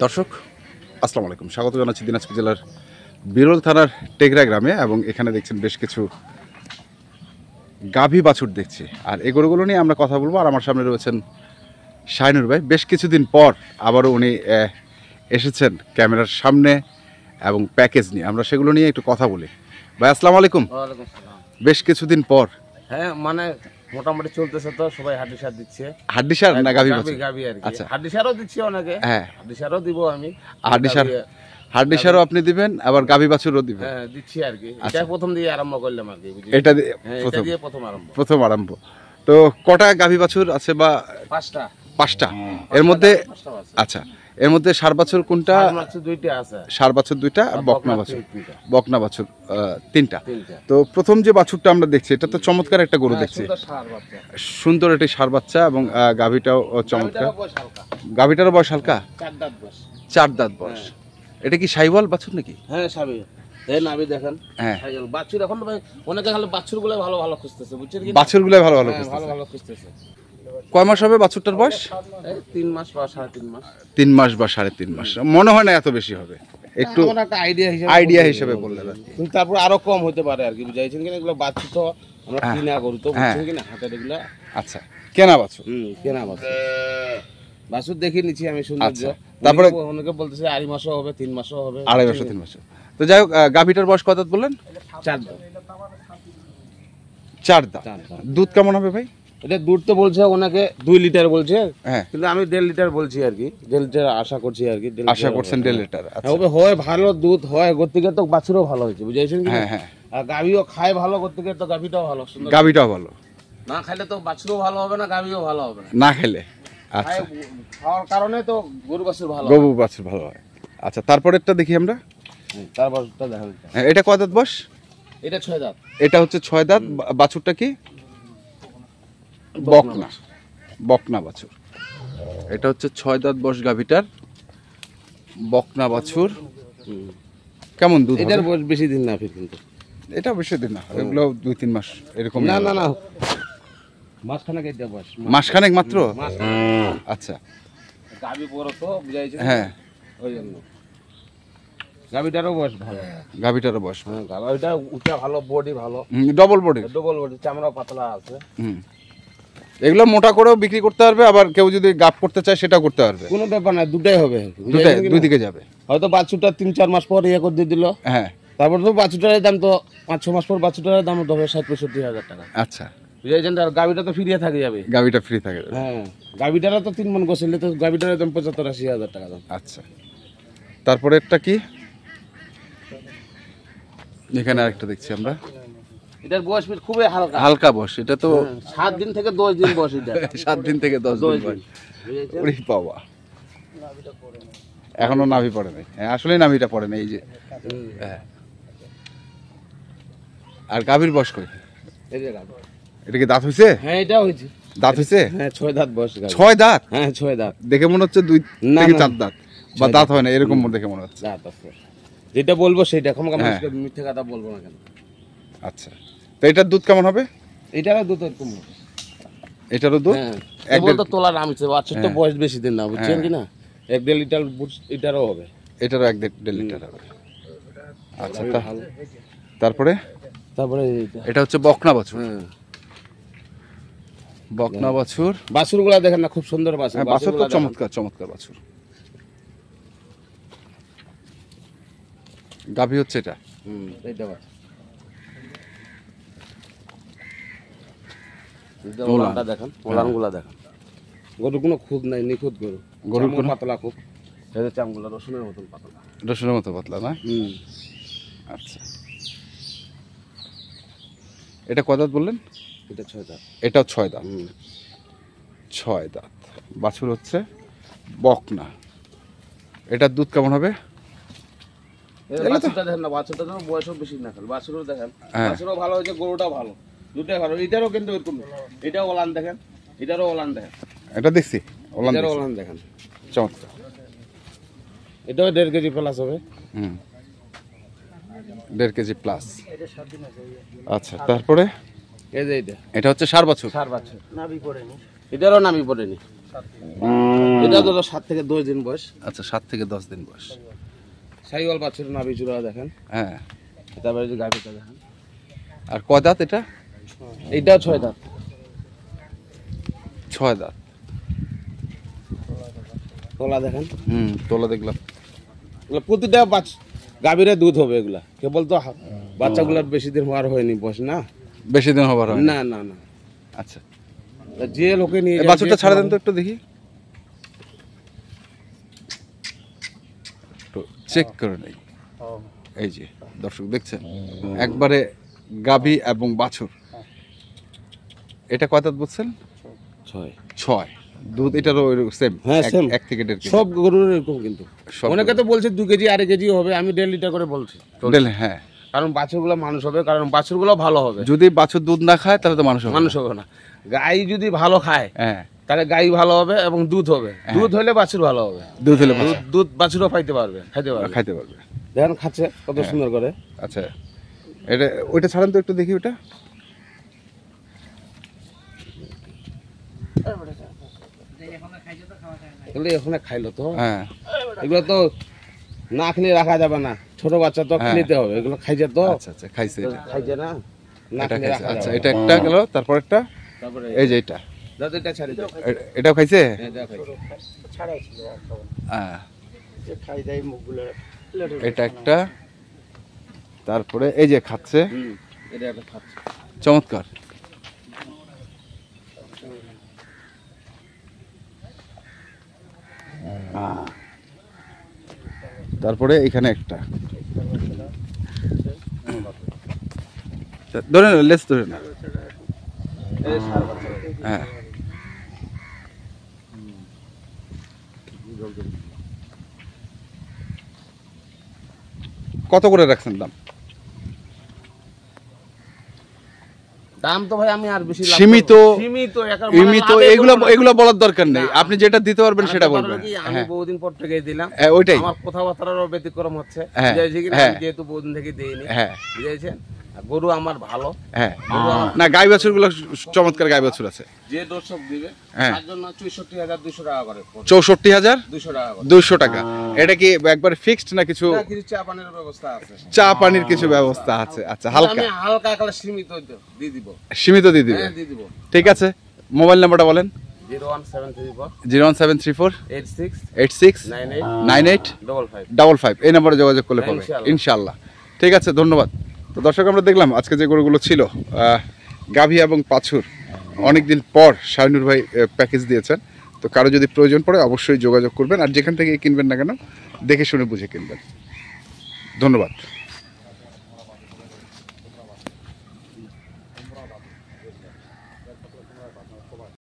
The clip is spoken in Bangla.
দর্শক আসসালামু আলাইকুম, স্বাগত জানাচ্ছি দিনাজপুর জেলার বিরল থানার টেকরা গ্রামে। এবং এখানে দেখছেন বেশ কিছু গাভী বাছুর দেখছি, আর এই গরুগুলো নিয়ে আমরা কথা বলবো। আর আমার সামনে রয়েছেন শাহিনুর ভাই। বেশ কিছুদিন পর আবারও উনি এসেছেন ক্যামেরার সামনে এবং প্যাকেজ নিয়ে, আমরা সেগুলো নিয়ে একটু কথা বলি। ভাই আসসালামু আলাইকুম। বেশ কিছুদিন পর। হ্যাঁ, মানে মোটামুটি চলতেছে তো, সবাই হাড্ডিসার দিচ্ছে। হাড্ডিসার না গাভী বাছুর? গাভী আর কি। আচ্ছা, হাড্ডিসারও দিচ্ছি অনেকে। হ্যাঁ, হাড্ডিসারও দিব আমি। হাড্ডিসারও আপনি দিবেন, আবার গাভী বাছুরও দিবেন? হ্যাঁ, দিচ্ছি আর কি। এটা প্রথম দিয়ে আরম্ভ করলাম আর কি। এটা দিয়ে প্রথম আরম্ভ। তো কটা গাভী বাছুর আছে? বা পাঁচটা। এর মধ্যে আচ্ছা, এর মধ্যে ষাঁড় বাছুর কোনটা? দুইটা আছে। ষাঁড় বাছুর দুইটা আর বকনা বাছুর তিনটা। তো প্রথম যে বাছুরটা আমরা দেখছি, এটা তো চমৎকার একটা গরু দেখছি, সুন্দর একটি ষাঁড় বাচ্চা, এবং গাভীটাও চমৎকার। গাভীটারও বয়স হালকা, 4 দাঁত বয়স। এটা কি শাহিওয়াল বাছুর নাকি? হ্যাঁ, শাহিওয়াল। এই নাভি দেখেন। হ্যাঁ, বাছুর এখন অনেকে খালি বাছুরগুলো ভালো ভালো খুঁজতেছে, বুঝছেন কি? বাছুরগুলো ভালো ভালো খুঁজতেছে। কয় মাস হবে বাছুরটার বয়স? 3 মাস বা 3.5 মাস। 3 মাস বা 3.5 মাস। মনে হয় না এত বেশি হবে, একটু একটা আইডিয়া হিসেবে বললেন। কিন্তু তারপর আরো কম হতে পারে আর কি, বুঝাইছেন কিনা? এগুলো বাছুর তো আমরা কিনা গরু তো, বুঝছেন কিনা? হাটের এগুলা। আচ্ছা, কেনা বাছুর। কেনা বাছুর। বাছুর দেখে নিচ্ছি আমি সৌন্দর্য। তারপরে অনেকে বলতেছে 2.5 মাসও হবে, 3 মাসও হবে। 2.5 মাস 3 মাস। তো যাই হোক, গাভীটার বয়স কত বললেন? 4 দাঁত। দুধ কেমন হবে ভাই? এটা দুধ তো বলছে অনেকে 2 লিটার বলছে, কিন্তু আমি 1.5 লিটার বলছি আর কি। 1.5 লিটার আশা করছি আর কি। আশা করছেন 1.5 লিটার? হবে, হয় ভালো দুধ হয়। গতিকে তো বাছুরও ভালো হয়েছে, বুঝাইছেন কি? আর গাভীও খায় ভালো, গতিকে তো গাভীটাও ভালো। গাভীটাও ভালো। না খাইলে তো বাছুরও ভালো হবে না, গাভীও ভালো হবে না। না খেলে আচ্ছা, খাওয়ার কারণে তো গরু বাছুর ভালো, গরু বাছুর ভালো হয়। আচ্ছা, তারপরেরটা দেখি আমরা। তারপরটা দেখা যাচ্ছে। এটা কয় দাঁত বয়স? এটা 6 দাঁত। এটা হচ্ছে 6 দাঁত। বাছুরটা কি? বকনা বাছুর। এটা হচ্ছে 6 দাঁত বয়স গাভীটার, বকনা বাছুর। কেমন দুধ? এটার বয়স বেশি দিন না ফির, কিন্তু এটা বেশি দিন না, এগুলো 2-3 মাস এরকম। না, মাসখানেক এটা বয়স। মাসখানেক মাত্র? আচ্ছা, গাভী বড় তো, বুঝাইছে? হ্যাঁ, ওই জন্য গাভীটারও বয়স ভালো। গাভীটারও বয়স, হ্যাঁ, গাভীটা উঁচা ভালো, বডি ভালো, ডবল বডি, চামড়া পাতলা আছে। এগুলো মোটা করেও বিক্রি করতে পারবে, আবার কেউ যদি গাপ করতে চায় সেটাও করতে পারবে। কোনো ব্যাপার না, দুটাই হবে, দুই দিকে যাবে। হয়তো বাছুরটা 3-4 মাস পর ইয়ে করে দিয়ে দিল, হ্যাঁ, তারপর তো বাছুরটার দাম তো 5-6 মাস পর বাছুরটার দাম হবে 60-65 হাজার টাকা। আচ্ছা, বুঝাইছেন? আর গাভীটা তো ফিরিয়ে থাকে যাবে, গাভীটা ফ্রি থাকে। হ্যাঁ, গাভীটারও তো 3 মণ গোছলে তো গাভীটার দাম 75-80 হাজার টাকা দাম। আচ্ছা, তারপরে একটা কি এখানে আরেকটা দেখছি আমরা। এটার বয়স খুবই হালকা বয়স। এটা তো 7 দিন থেকে 10 দিন বয়স। এটা 7 দিন থেকে 10 দিন বয়স। ওরে বাবা, এখনো নাভি পড়ে নাই। হ্যাঁ, আসলে নাভিটা পড়ে নাই, এই যে। হ্যাঁ, আর গাভীর বয়স কই? এটা কি দাঁত হইছে? হ্যাঁ, এটা হইছে। দাঁত হইছে? হ্যাঁ, 6 দাঁত বয়স। 6 দাঁত? হ্যাঁ, 6 দাঁত। দেখে মনে হচ্ছে 2 থেকে 4 দাঁত, বা দাঁত হয় না এরকম দেখে মনে হচ্ছে। দাঁত আছে, যেটা বলবো সেটা, মিথ্যে কথা বলবো না কেন। আচ্ছা, তো এটার দুধ কেমন হবে? এটারও দুধ এরকম হবে। এটারও দুধ একদম তো তোলা নামছে। বাচ্চার তো বয়স বেশি দিন না, বুঝছেন কি না? 1.5 লিটার এটারও হবে। এটারও 1.5 লিটার হবে। আচ্ছা, তারপরে এটা হচ্ছে বকনা বাছুর। হ্যাঁ, বকনা বাছুর। বাছুরগুলা দেখেন না, খুব সুন্দর বাছুর। বাছুর তো চমৎকার বাছুর। গাভী হচ্ছে এটা। এইটা বাছুর। ওলানটা দেখেন, ওলানগুলা দেখেন। গরুর কোনো খুদ নাই, নিখুঁত গরু। গরুর কোনো পাতলা খুব, এদের চামগুলা রসুনের মতন পাতলা। রসুনের মতো পাতলা না? আচ্ছা, এটা কয় দাঁত বললেন? এটা 6 দাঁত। এটাও 6 দাঁত। 6 দাঁত বাছুর হচ্ছে বকনা। এটার দুধ কেমন হবে? বাছুরটা দেখেন না, বাছুরটা তো বয়সও বেশি না, বাছুরও দেখেন, বাছুরও ভালো হয়েছে, গরুটাও ভালো, দুটাই ভালো। এটারও কিন্তু এরকম, এটাও ওলান দেখেন, এটারও ওলান দেখেন। এটা দেখছি, ওলান দেখেন, চমৎকার। এটাও 1.5 কেজি প্লাস হবে। 1.5 কেজি প্লাস। আচ্ছা, তারপরে এই যে এটা হচ্ছে ষাঁড় বাছুর। নাভি পড়েনি, এটারও নাভি পড়েনি। এটা ধরো 7 থেকে 10 দিন বয়স। আচ্ছা 7 থেকে 10 দিন বয়স। সাইওয়াল বাছুর নাভি চূড়া দেখেন। হ্যাঁ, তারপরে যে গাভিটা দেখেন। আর কয় দাঁত এটা? এইটা 6 দাঁত। 6 দাঁত। তোলা দেখেন। তোলা দেখলাম। এগুলো প্রতিটা গাভীরে দুধ হবে এগুলা, কেবল তো বাচ্চাগুলোর বেশি দিন হওয়ার হয়নি বয়স না, বেশি দিন হবার হয় না না না। আচ্ছা, যে লোকে নিয়ে এই বাছুরটা ছাড়া দেন তো একটু দেখি, একটু চেক করে নেই। এই যে দর্শক দেখছেন, একবারে গাভী এবং বাছুর। এটা কয় দাঁত বলছেন? 6। দুধ এটারও সেম? হ্যাঁ সেম, 1 থেকে 1.5 কেজি সব গরুর এরকম। কিন্তু অনেকে তো বলছে 2 কেজি 2.5 কেজি হবে, আমি 1.5 লিটার করে বলছি। হ্যাঁ, কারণ বাছুরগুলো মানুষ হবে, কারণ বাছুরগুলো ভালো হবে। যদি বাছুর দুধ না খায় তাহলে তো মানুষ হবে না। গাই যদি ভালো খায়, হ্যাঁ, তাহলে গাই ভালো হবে এবং দুধ হবে। দুধ হলে বাছুর ভালো হবে। দুধ বাছুরও খাইতে পারবে। দেখেন খাচ্ছে কত সুন্দর করে। আচ্ছা, এটা ওইটা ছাড়ান তো একটু দেখি। ওটা এগুলো এখন খাইলো তো। হ্যাঁ, এগুলো তো না খেলে রাখা যাবে না, ছোট বাচ্চা তো খেতে হবে। এগুলো খাইছে তো। আচ্ছা আচ্ছা, খাইছে খাইছে না, না খেলে রাখা যাবে। আচ্ছা, এটা একটা গেল, তারপর একটা, তারপরে এই যে এটা, দাদা এটা ছাড়ি দাও। এটাও খাইছে। এটা খাইছে, ছাড়াইছিল হ্যাঁ, যে খাই দেয় মুখগুলো। এটা একটা, তারপরে এই যে খাচ্ছে। এটা একটা খাচ্ছে। চমৎকার। তারপরে এখানে একটা ধরে না, লেস ধরে না। হ্যাঁ, কত করে রাখছেন দাম? দাম তো ভাই আমি আর বেশি সীমিত, এগুলো এগুলো বলার দরকার নেই। আপনি যেটা দিতে পারবেন সেটা বলবেন। আমি বহুদিন পর থেকে দিলাম, ওইটাই আমার কথাবার্তারও ব্যতিক্রম হচ্ছে। যেহেতু বহুদিন থেকে দিইনি, বুঝেছেন। গরু আমার ভালো। হ্যাঁ, না গাই বাছুর গুলো চমৎকার গাই বাছুর আছে। যে দর্শক দিবে তার জন্য ৬৪,২০০ টাকা করে। ৬৪,২০০ টাকা। এটা কি একবার ফিক্সড না কিছু চা পানির ব্যবস্থা আছে? চা পানির কিছু ব্যবস্থা আছে। আচ্ছা, হালকা আমি হালকা করে সীমিত দিয়ে দিব। সীমিত দিয়ে দিবেন? হ্যাঁ দিয়ে দিব। ঠিক আছে, মোবাইল নাম্বারটা বলেন। 01734 86 98 55 এই নম্বরে যোগাযোগ করলে পাবে ইনশাআল্লাহ। ঠিক আছে, ধন্যবাদ। তো দর্শক, আমরা দেখলাম আজকে যে গরুগুলো ছিল গাভী এবং বাছুর, অনেকদিন পর শাহিনুর ভাই প্যাকেজ দিয়েছেন। তো কারো যদি প্রয়োজন পড়ে অবশ্যই যোগাযোগ করবেন, আর যেখান থেকে কিনবেন না কেন দেখে শুনে বুঝে কিনবেন। ধন্যবাদ।